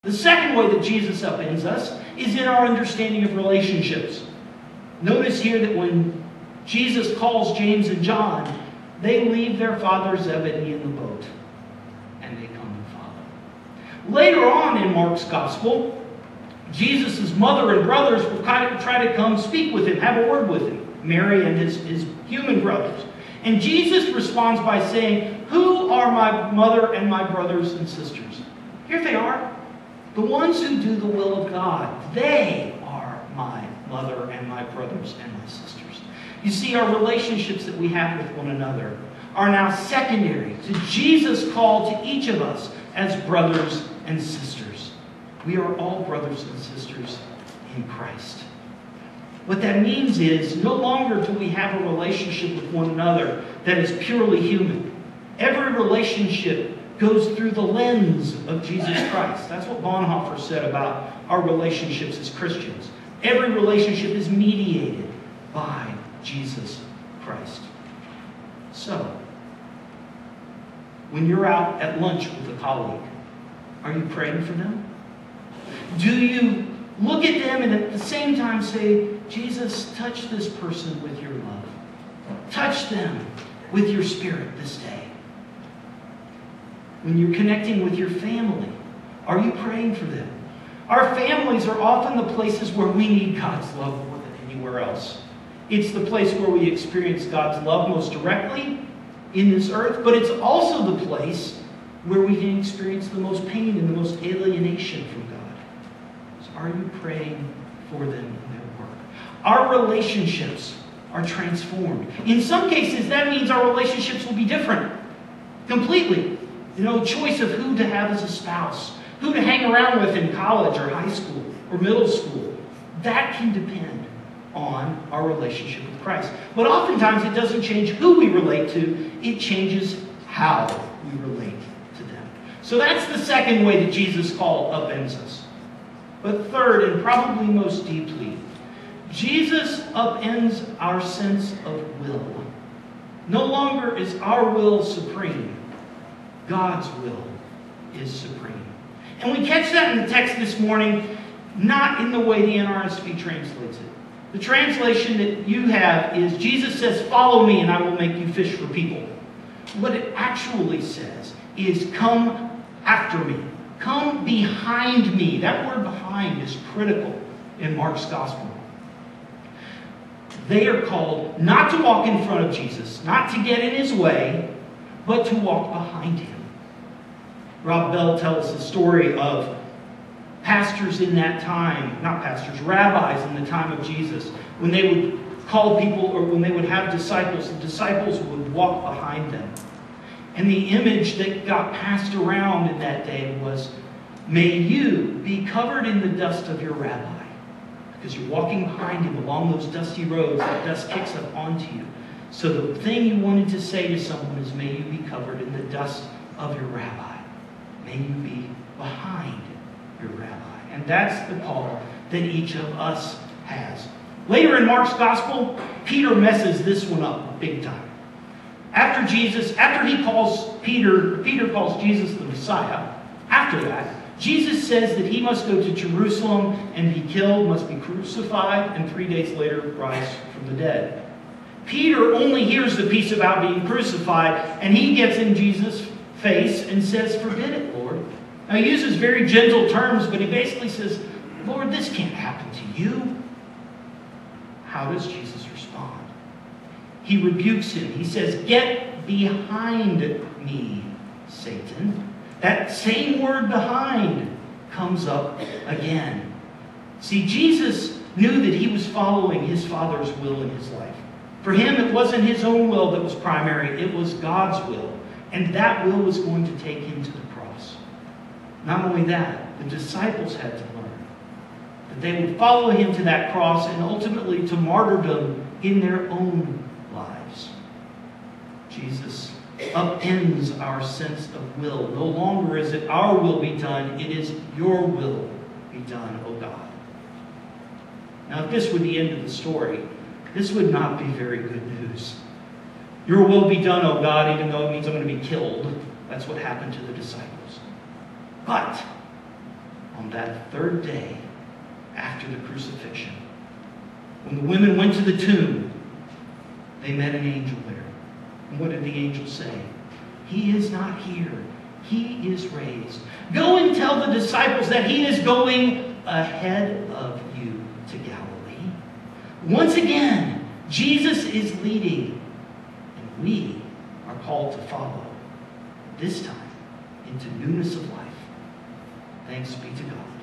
The second way that Jesus upends us is in our understanding of relationships. Notice here that when Jesus calls James and John, they leave their father Zebedee in the boat and they come and follow. Later on in Mark's Gospel, Jesus' mother and brothers will try to come speak with him, have a word with him, Mary and his human brothers. And Jesus responds by saying, "Who are my mother and my brothers and sisters?" Here they are. The ones who do the will of God. They are my mother and my brothers and my sisters. You see, our relationships that we have with one another are now secondary to Jesus' call to each of us as brothers and sisters. We are all brothers and sisters in Christ. What that means is no longer do we have a relationship with one another that is purely human. Every relationship goes through the lens of Jesus Christ. That's what Bonhoeffer said about our relationships as Christians. Every relationship is mediated by Jesus Christ. So, when you're out at lunch with a colleague, are you praying for them? Do you look at them and at the same time say, "Jesus, touch this person with your love. Touch them with your Spirit this day"? When you're connecting with your family, are you praying for them? Our families are often the places where we need God's love more than anywhere else. It's the place where we experience God's love most directly in this earth, but it's also the place where we can experience the most pain and the most alienation from God. So are you praying for them in their work? Our relationships are transformed. In some cases, that means our relationships will be different. Completely. Choice of who to have as a spouse, who to hang around with in college or high school or middle school. That can depend on our relationship with Christ. But oftentimes it doesn't change who we relate to, it changes how we relate to them. So that's the second way that Jesus' call upends us. But third, and probably most deeply, Jesus upends our sense of will. No longer is our will supreme. God's will is supreme. And we catch that in the text this morning, not in the way the NRSV translates it. The translation that you have is, Jesus says, "Follow me and I will make you fish for people." What it actually says is, "Come after me. Come behind me." That word "behind" is critical in Mark's Gospel. They are called not to walk in front of Jesus, not to get in his way, but to walk behind him. Rob Bell tells the story of pastors in that time, not pastors, rabbis in the time of Jesus, when they would call people or when they would have disciples, the disciples would walk behind them. And the image that got passed around in that day was, "May you be covered in the dust of your rabbi." Because you're walking behind him along those dusty roads, that dust kicks up onto you. So the thing you wanted to say to someone is, "May you be covered in the dust of your rabbi. May you be behind your rabbi." And that's the call that each of us has. Later in Mark's Gospel, Peter messes this one up big time. After he calls Peter calls Jesus the Messiah. After that, Jesus says that he must go to Jerusalem and be killed, must be crucified, and 3 days later rise from the dead. Peter only hears the piece about being crucified, and he gets in Jesus' face and says, "Forbid it, Lord." Now he uses very gentle terms, but he basically says, "Lord, this can't happen to you." How does Jesus respond? He rebukes him. He says, "Get behind me, Satan." That same word "behind" comes up again. See, Jesus knew that he was following his Father's will in his life. For him, it wasn't his own will that was primary. It was God's will. And that will was going to take him to the cross. Not only that, the disciples had to learn that they would follow him to that cross and ultimately to martyrdom in their own lives. Jesus upends our sense of will. No longer is it our will be done, it is your will be done, O God. Now, if this were the end of the story, this would not be very good news. Your will be done, O God, even though it means I'm going to be killed. That's what happened to the disciples. But that third day after the crucifixion, when the women went to the tomb, they met an angel there. And what did the angel say? He is not here. He is raised. Go and tell the disciples that he is going ahead of you to Galilee. Once again, Jesus is leading, and we are called to follow, this time into newness of life. Thanks be to God.